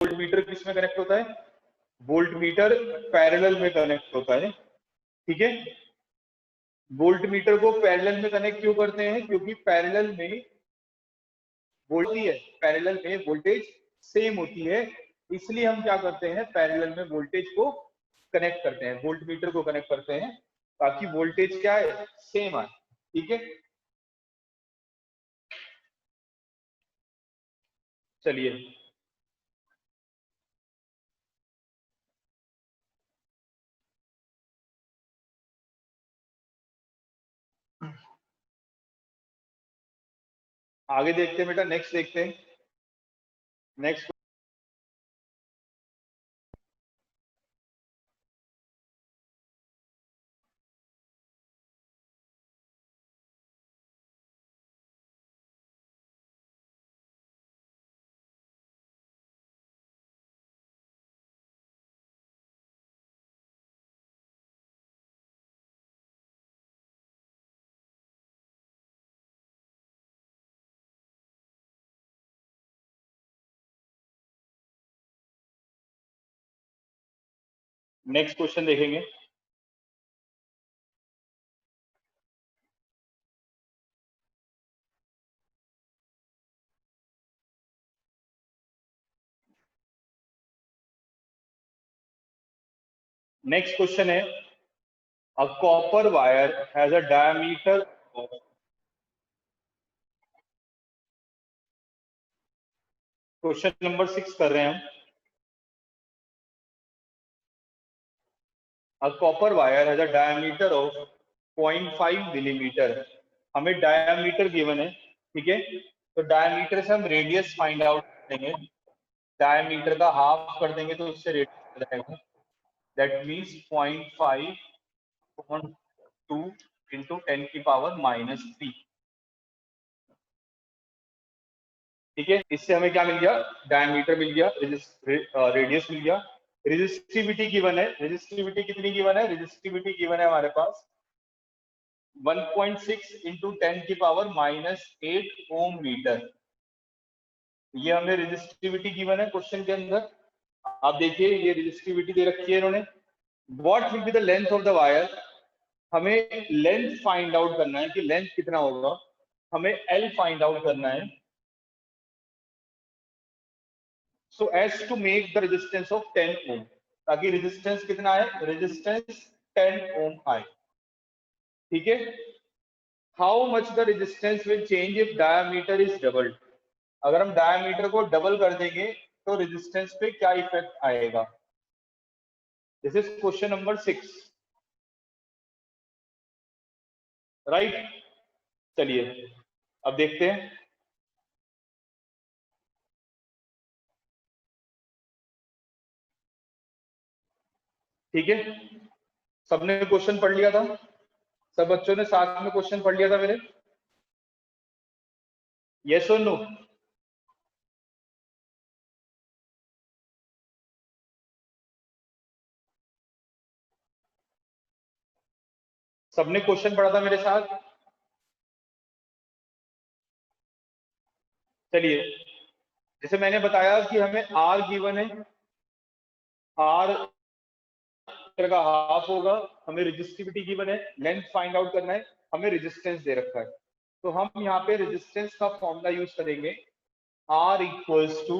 Volt meter किस में connect होता है? वोल्ट मीटर पैरेलल में कनेक्ट होता है, ठीक है। वोल्ट मीटर को पैरेलल में कनेक्ट क्यों करते हैं? क्योंकि पैरेलल में पैरेलल में वोल्टेज सेम होती है, इसलिए हम क्या करते हैं, पैरेलल में वोल्टेज को कनेक्ट करते हैं, वोल्ट मीटर को कनेक्ट करते हैं ताकि वोल्टेज क्या है, सेम आए, ठीक है। चलिए आगे देखते हैं बेटा, नेक्स्ट देखते हैं। नेक्स्ट क्वेश्चन देखेंगे। नेक्स्ट क्वेश्चन है, a copper wire has a diameter of, question number 6 कर रहे हैं हम। A copper wire has a diameter of 0.5 millimetre. हमें डायमीटर गिवन है, ठीक है। तो डायमीटर से हम रेडियस फाइंड आउट करेंगे, डायमीटर का हाफ कर देंगे तो उससे रेडियस आ जाएगा, दैट मीन्स 0.5 अपॉन 2 इंटू 10 की पावर -3, ठीक है। इससे हमें क्या मिल गया, डायमीटर मिल गया, रेडियस मिल गया। रेजिस्टिविटी गिवन है, रेजिस्टिविटी कितनी गिवन है, रेजिस्टिविटी गिवन है हमारे पास 1.6 इंटू 10 की पावर -8 ओम मीटर। ये हमें रेजिस्टिविटी गिवन है क्वेश्चन के अंदर। आप देखिए ये रेजिस्टिविटी दे रखी है इन्होंने। What will be the length of the wire, हमें लेंथ फाइंड आउट करना है कि लेंथ कितना होगा, हमें एल फाइंड आउट करना है। So as to make the resistance of 10 ohm, ताकि रेजिस्टेंस कितना है, रेजिस्टेंस 10 ओम आए, ठीक है। How much the resistance will change if diameter is doubled, अगर हम डायमीटर को डबल कर देंगे तो रेजिस्टेंस पे क्या इफेक्ट आएगा। This is question number 6, right. चलिए अब देखते हैं। ठीक है, सबने क्वेश्चन पढ़ लिया था, सब बच्चों ने साथ में क्वेश्चन पढ़ लिया था मेरे, यस और नो? सबने क्वेश्चन पढ़ा था मेरे साथ? चलिए, जैसे मैंने बताया कि हमें आर गिवन है, आर का हाफ होगा, हमें रेजिस्टिविटी गिवन है, लेंथ फाइंड आउट करना है, हमें रेजिस्टेंस दे रखा है। तो हम यहाँ पे रेजिस्टेंस का फॉर्मूला यूज करेंगे, R equals to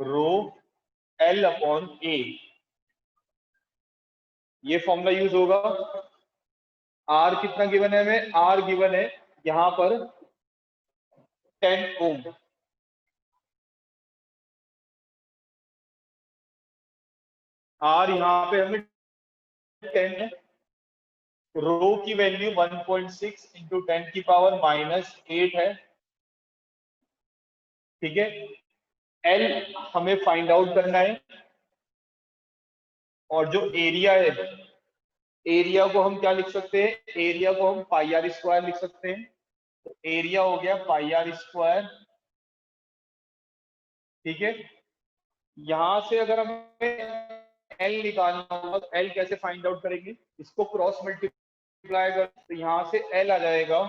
rho l upon A, ये फॉर्मूला यूज होगा। आर कितना गिवन है हमें, आर गिवन है यहाँ पर 10 ओम, आर यहाँ पे हमें 10 है, रो की वैल्यू 1.6 इंटू 10 की पावर -8 है, ठीक है। एल हमें फाइंड आउट करना है, और जो एरिया है, एरिया को हम क्या लिख सकते हैं, एरिया को हम पाई आर स्क्वायर लिख सकते हैं। तो एरिया हो गया पाई आर स्क्वायर, ठीक है। यहां से अगर हमें एल निकालना होगा तो एल कैसे फाइंड आउट करेंगे, इसको क्रॉस मल्टीप्लाई कर, तो यहां से एल आ जाएगा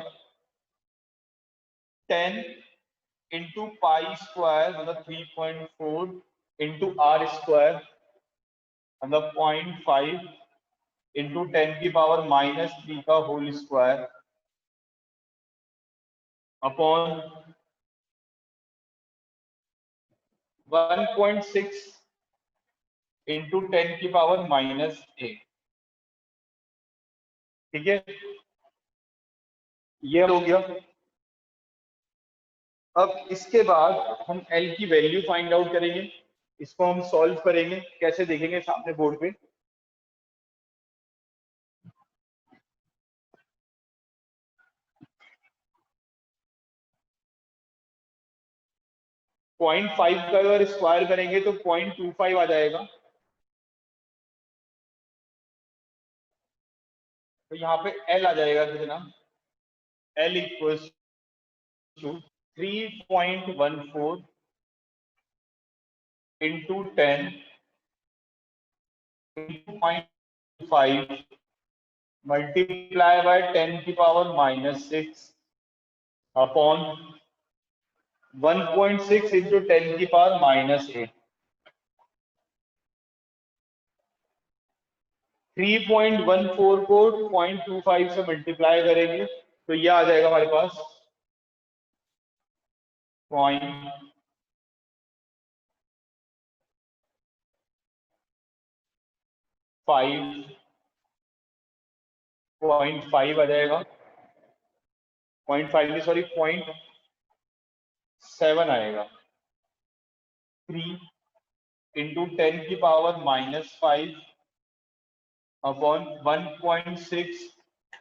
10 इंटू पाई स्क्वायर मतलब 3.4 इंटू आर स्क्वायर मतलब 0.5 इंटू 10⁻³ का होल स्क्वायर अपॉन 1.6 इंटू 10⁻⁻8। ठीक है, ये हो गया। अब इसके बाद हम L की वैल्यू फाइंड आउट करेंगे। इसको हम सॉल्व करेंगे, कैसे देखेंगे सामने बोर्ड पे। पॉइंट 5 का अगर स्क्वायर करेंगे तो 0.25 आ जाएगा। तो यहाँ पे L आ जाएगा कितना, L equals to 3.14 into 10 into 0.5 multiply by 10⁻⁻6 upon 1.6 into 10⁻⁻8। 3.14 को 0.25 से मल्टीप्लाई करेंगे तो ये आ जाएगा हमारे पास 0.5 आ जाएगा, 0.5 सॉरी 0.7 आएगा। 3 इंटू 10⁻⁻5 अपॉन 1.6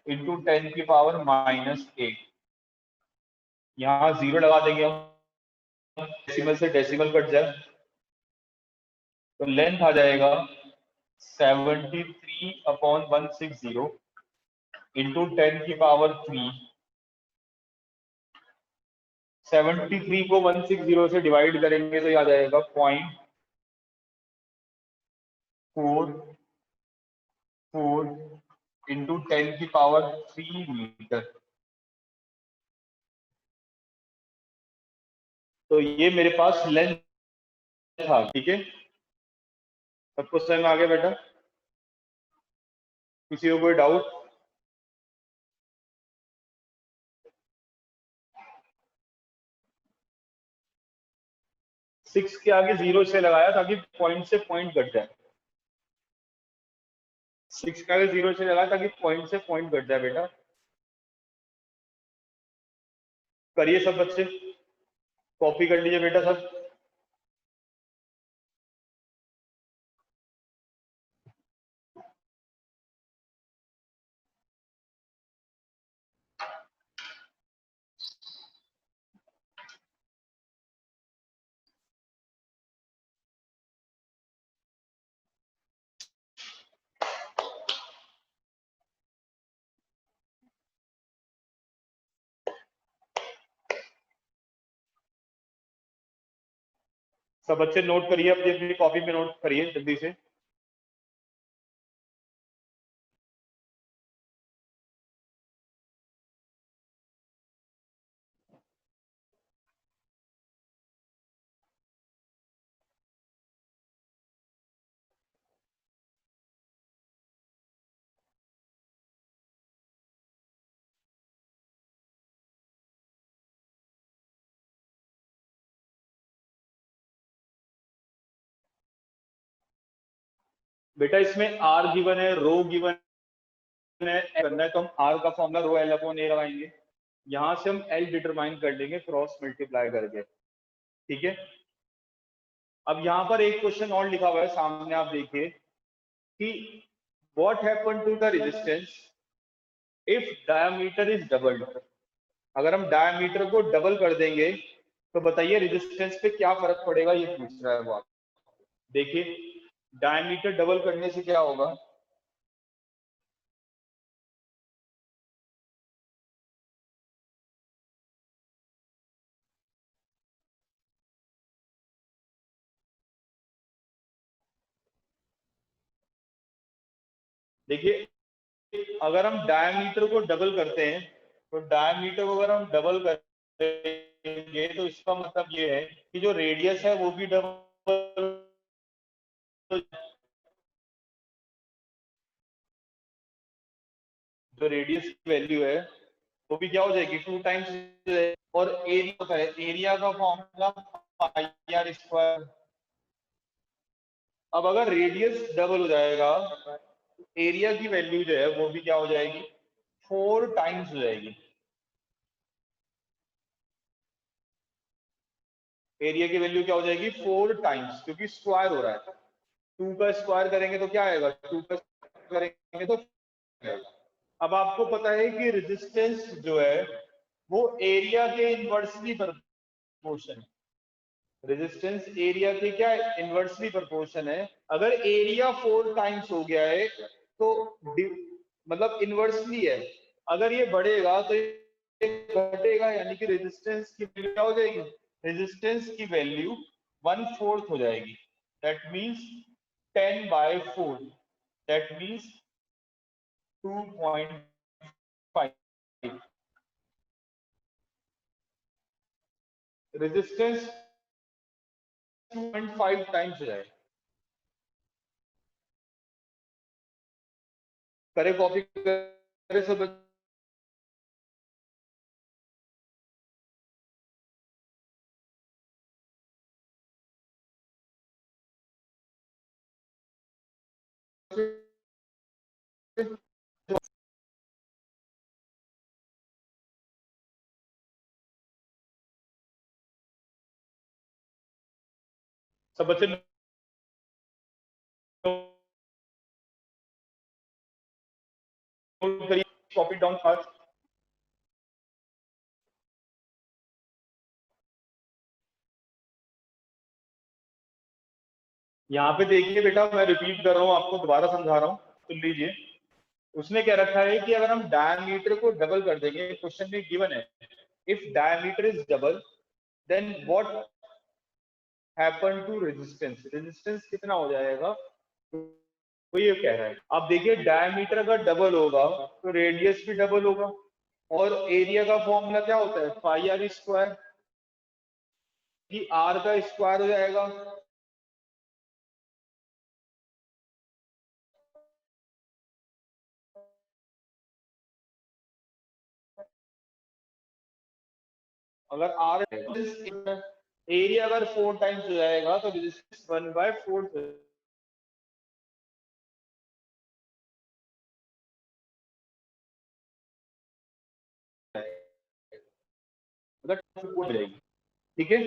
इंटू 10⁻⁻8। यहाँ 0 लगा देंगे हम, डेसिमल से डेसिमल कट जाए तो लेंथ आ जाएगा 73/160 इंटू 10⁻3। 73 को 160 से डिवाइड करेंगे तो ये आ जाएगा 0.44 इंटू 10⁻3 मीटर। तो ये मेरे पास लेंथ था। ठीक है, सबको समझ में आ गया बेटा? किसी को कोई डाउट? सिक्स के आगे 0 से लगाया ताकि पॉइंट से पॉइंट कट जाए। 6 के आगे 0 से लगाया ताकि पॉइंट से पॉइंट कट जाए बेटा। करिए सब बच्चे, कॉपी कर लीजिए बेटा सब। सब बच्चे नोट करिए, अपनी अपनी कॉपी में नोट करिए जल्दी से। बेटा इसमें आर गिवन है, रो गिवन है, करना है तो हम आर का फॉर्मूला रो एल अपॉन ए लगाएंगे। यहां से हम एल डिटरमाइन कर लेंगे क्रॉस मल्टीप्लाई करके। ठीक है, अब यहाँ पर एक क्वेश्चन और लिखा हुआ है सामने, आप देखिए कि what happen to the resistance if diameter is doubled. अगर हम डायमीटर को डबल कर देंगे तो बताइए रेजिस्टेंस पे क्या फर्क पड़ेगा, ये पूछ रहा है वो। देखिए डायमीटर डबल करने से क्या होगा, देखिए अगर हम डायमीटर को डबल करते हैं तो डायमीटर को अगर हम डबल करते करेंगे तो इसका मतलब ये है कि जो रेडियस है वो भी डबल, जो रेडियस की वैल्यू है वो भी क्या हो जाएगी 2 टाइम्स। और एरिया होता है, एरिया का फॉर्मूला पाई आर स्क्वायर। अब अगर रेडियस डबल हो जाएगा एरिया की वैल्यू जो है वो भी क्या हो जाएगी 4 टाइम्स हो जाएगी। एरिया की वैल्यू क्या हो जाएगी 4 टाइम्स, क्योंकि स्क्वायर हो रहा है। 2 का स्क्वायर करेंगे तो क्या आएगा, 2 का स्क्वायर करेंगे तो आएगा। अब आपको पता है कि रेजिस्टेंस जो है वो एरिया के इनवर्सली प्रोपोर्शन है। रेजिस्टेंस एरिया के क्या इनवर्सली प्रोपोर्शन है। अगर एरिया 4 टाइम्स हो गया है तो मतलब इनवर्सली है। अगर ये बढ़ेगा तो ये घटेगा, यानी कि रेजिस्टेंस की वैल्यू क्या हो जाएगी, रेजिस्टेंस की वैल्यू 1/4 हो जाएगी। That means 10/4, that means 2.5। Resistance 2.5 times हो जाएगा। करे कॉपी करे सब। सब बच्चे कॉपी डाउन फास्ट। यहाँ पे देखिए बेटा, मैं रिपीट कर रहा हूँ, आपको दोबारा समझा रहा हूँ, सुन लीजिए। उसने क्या रखा है कि अगर हम डायमीटर को डबल कर देंगे, क्वेश्चन में गिवन है if diameter is double then what happen to resistance, resistance कितना हो जाएगा, वो ये कह रहा है। आप देखिए डायमीटर अगर डबल होगा तो रेडियस भी डबल होगा, और एरिया का फॉर्मूला क्या होता है पाई आर स्क्वायर, कि आर का स्क्वायर हो जाएगा। अगर आर एरिया अगर 4 टाइम्स हो जाएगा तो रेजिस्टेंस 1/4 मतलब हो जाएगी। ठीक है,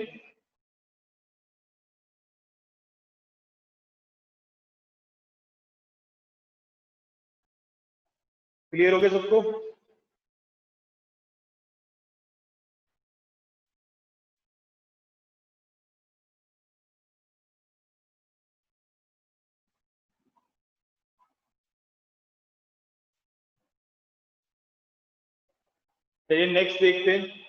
क्लियर हो गया सबको। चलिए नेक्स्ट देखते हैं।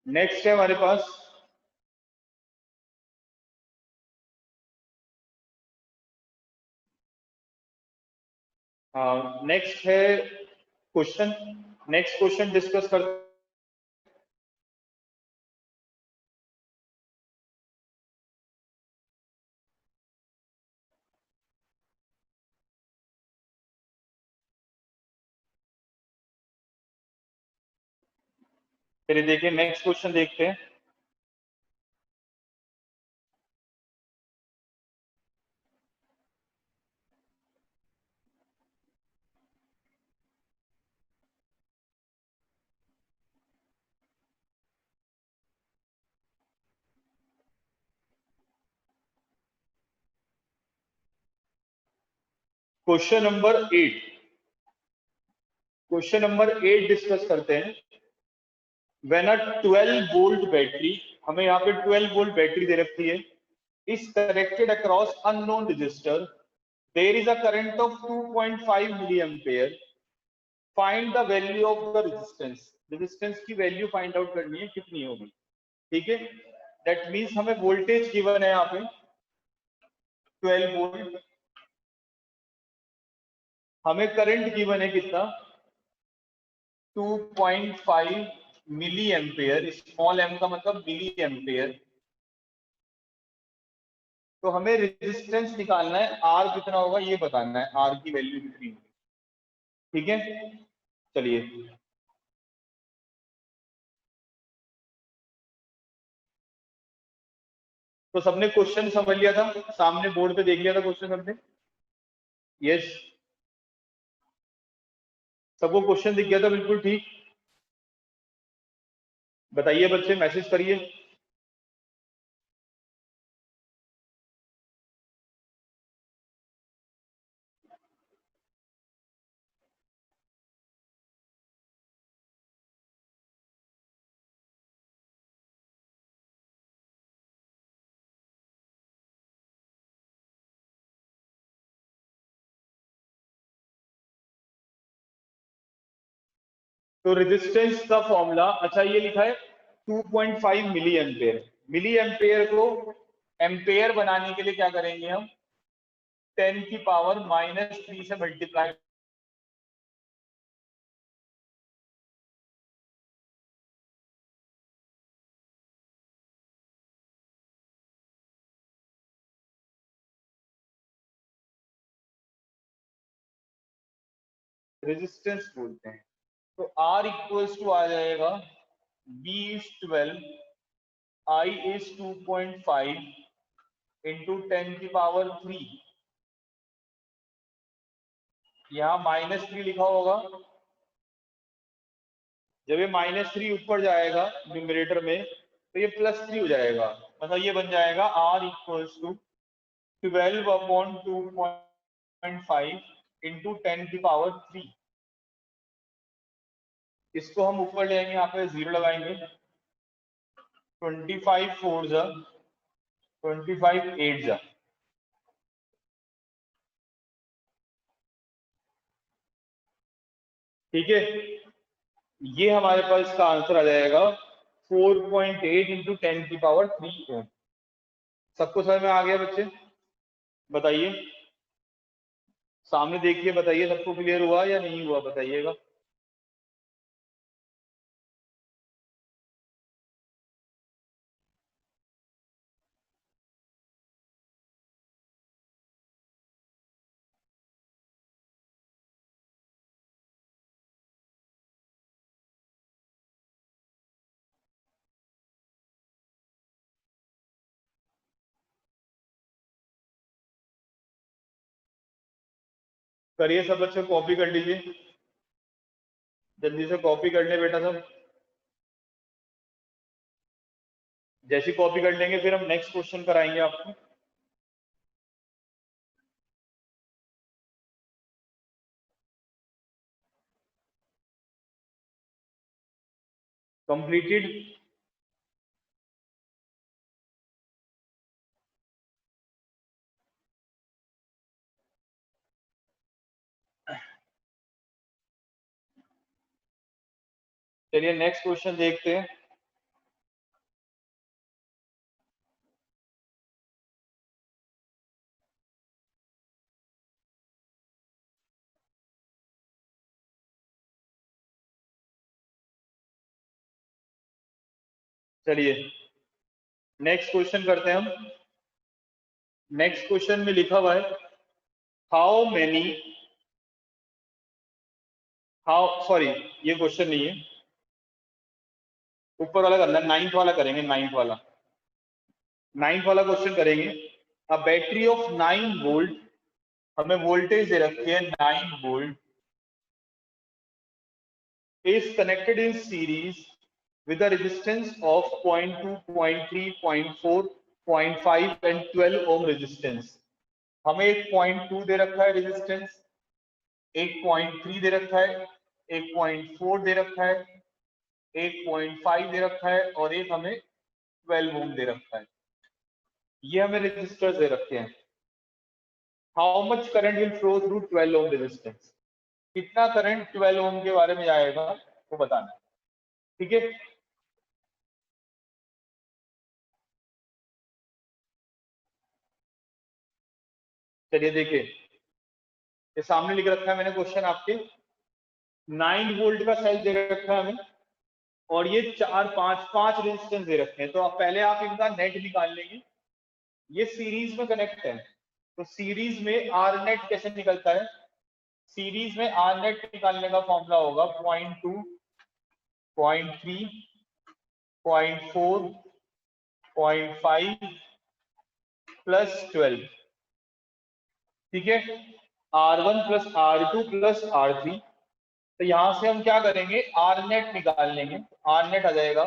नेक्स्ट है हमारे पास नेक्स्ट है क्वेश्चन, नेक्स्ट क्वेश्चन डिस्कस कर। चलिए देखिए नेक्स्ट क्वेश्चन देखते हैं। Question number 8, question number 8 discuss करते हैं। व्हेन अ 12 वोल्ट बैटरी, हमें यहाँ पे 12 वोल्ट बैटरी दे रखी है, is connected across unknown resistor, there is a current of 2.5 milliampere, find the value of the resistance, resistance की वैल्यू फाइंड आउट करनी है कितनी होगी। ठीक है, दैट मीन्स हमें वोल्टेज गिवन है यहाँ पे 12 वोल्ट, हमें करंट गिवन है कितना 2.5 मिली एम्पेयर, स्मॉल एम का मतलब मिली एम्पेयर। तो हमें रेजिस्टेंस निकालना है, आर कितना होगा ये बताना है, आर की वैल्यू कितनी होगी। ठीक है, चलिए तो सबने क्वेश्चन समझ लिया था, सामने बोर्ड पे देख लिया था क्वेश्चन सबने? यस, सबको क्वेश्चन दिख गया था बिल्कुल ठीक? बताइए बच्चे, मैसेज करिए। तो रेजिस्टेंस का फॉर्मूला, अच्छा ये लिखा है 2.5 मिली एम्पेयर। मिली एम्पेयर को एम्पेयर बनाने के लिए क्या करेंगे हम, 10 की पावर -3 से मल्टीप्लाई। रेजिस्टेंस बोलते हैं। तो R इक्वल्स टू आ जाएगा B is 12, I is 2.5 into 10 की पावर 3। यहाँ -3 लिखा होगा, जब ये -3 ऊपर जाएगा न्यूमरेटर में तो ये +3 हो जाएगा, मतलब ये बन जाएगा R इक्वल्स टू 12/2.5 इंटू 10 की पावर 3। इसको हम ऊपर ले आएंगे, यहाँ पे 0 लगाएंगे, 25 4 जा 25 8 जा, ठीक है, ये हमारे पास इसका आंसर आ जाएगा 4.8 इंटू 10 की पावर 3 ओम। सबको समझ में आ गया बच्चे? बताइए, सामने देखिए, बताइए सबको क्लियर हुआ या नहीं हुआ, बताइएगा। करिए सब बच्चे, कॉपी कर लीजिए, जल्दी से कॉपी कर ले बेटा सब। जैसी कॉपी कर लेंगे फिर हम नेक्स्ट क्वेश्चन कराएंगे आपको। कंप्लीटेड। चलिए नेक्स्ट क्वेश्चन देखते हैं। चलिए नेक्स्ट क्वेश्चन करते हैं हम। नेक्स्ट क्वेश्चन में लिखा हुआ है हाउ मेनी, हाउ सॉरी ये क्वेश्चन नहीं है, ऊपर वाला करना है, 9th वाला करेंगे, 9th वाला, 9th वाला क्वेश्चन करेंगे। अ बैटरी ऑफ 9 वोल्ट, हमें वोल्टेज दे रखी है 9 volt, is connected in series with a resistance of 0.2, 0.3, 0.4, 0.5 and 12 ohm resistance। हमें एक 0.2 दे रखा है रेजिस्टेंस, एक 0.3 दे रखा है, एक 0.4 दे रखा है, एक 0.5 दे रखा है और एक हमें 12 ओम दे रखा है। ये हमें रेजिस्टर्स दे रखे हैं। How much current will flow through 12 ohm resistance, कितना करंट 12 ओम के बारे में आएगा वो बताना है। ठीक है, चलिए देखिए, ये सामने लिख रखा है मैंने क्वेश्चन आपके, 9 वोल्ट का सेल दे रखा है हमें और ये 4 5 रेजिस्टेंस दे रखे हैं। तो अब पहले आप इनका नेट निकाल लेंगे। ये सीरीज में कनेक्ट है, तो सीरीज में आर नेट कैसे निकलता है? सीरीज में आर नेट निकालने का फॉर्मूला होगा 0.2, 0.3, 0.4, 0.5 प्लस 12। ठीक है, R1 plus R2 plus R3। तो यहां से हम क्या करेंगे, आर नेट निकाल लेंगे। आर नेट आ जाएगा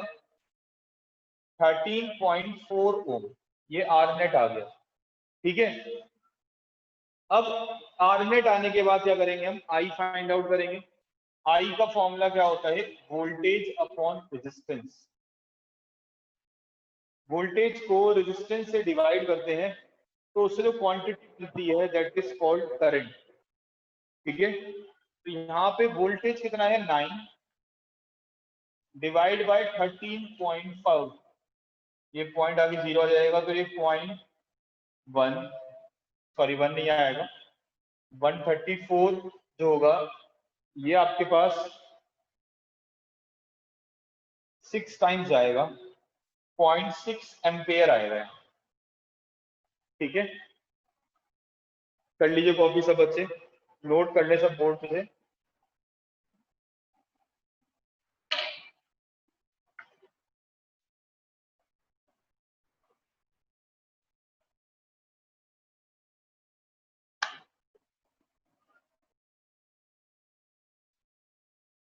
13.4 ओम। ये आर नेट आ गया। ठीक है, अब आर नेट आने के बाद क्या करेंगे, हम आई फाइंड आउट करेंगे। आई का फॉर्मूला क्या होता है, वोल्टेज अपॉन रेजिस्टेंस। वोल्टेज को रेजिस्टेंस से डिवाइड करते हैं तो उससे जो क्वांटिटी मिलती है दैट इज कॉल्ड करंट। ठीक है, तो यहाँ पे वोल्टेज कितना है 9 डिवाइड बाय 13.5, ये पॉइंट आगे 0 आ जाएगा तो ये 0.1, सॉरी 1 नहीं आएगा, 134 जो होगा ये आपके पास 6 टाइम्स जाएगा, 0.6 एम्पेयर आएगा। ठीक है, कर लीजिए कॉपी सब बच्चे, नोट कर ले सब बोर्ड पे।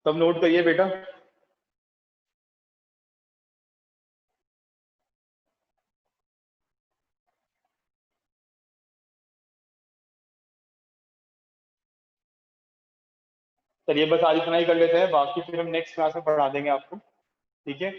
सब नोट करिए बेटा। चलिए बस आज इतना ही कर लेते हैं, बाकी फिर हम नेक्स्ट क्लास में पढ़ा देंगे आपको। ठीक है।